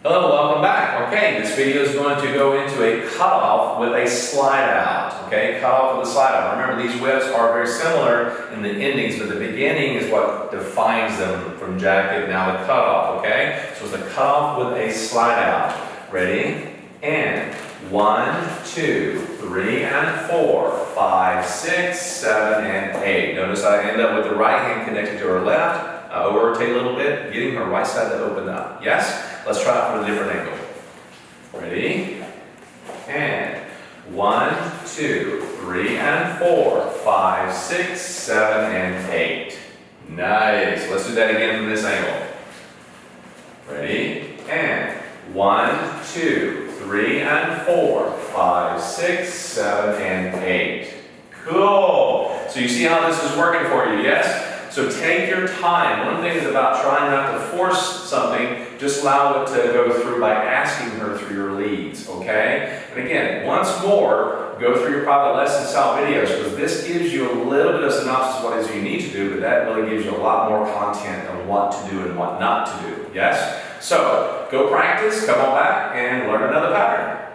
Hello, welcome back. Okay, this video is going to go into a cutoff with a slide out. Okay, cutoff with a slide out. Remember, these whips are very similar in the endings, but the beginning is what defines them from jacket, now the cutoff. Okay, so it's a cutoff with a slide out. Ready? And 1, 2, 3, and 4, 5, 6, 7, and 8. Notice I end up with the right hand connected to her left. Rotate a little bit, getting her right side to open up. Yes? Let's try it from a different angle. Ready? And 1, 2, 3, and 4, 5, 6, 7, and 8. Nice. Let's do that again from this angle. Ready? And 1, 2, 3, and 4, 5, 6, 7, and 8. Cool. So you see how this is working for you, yes? So take your time. One thing is about trying not to force something, just allow it to go through by asking her through your leads, okay? And again, once more, go through your private lesson style videos, because this gives you a little bit of synopsis of what it is you need to do, but that really gives you a lot more content on what to do and what not to do, yes? So, go practice, come on back, and learn another pattern.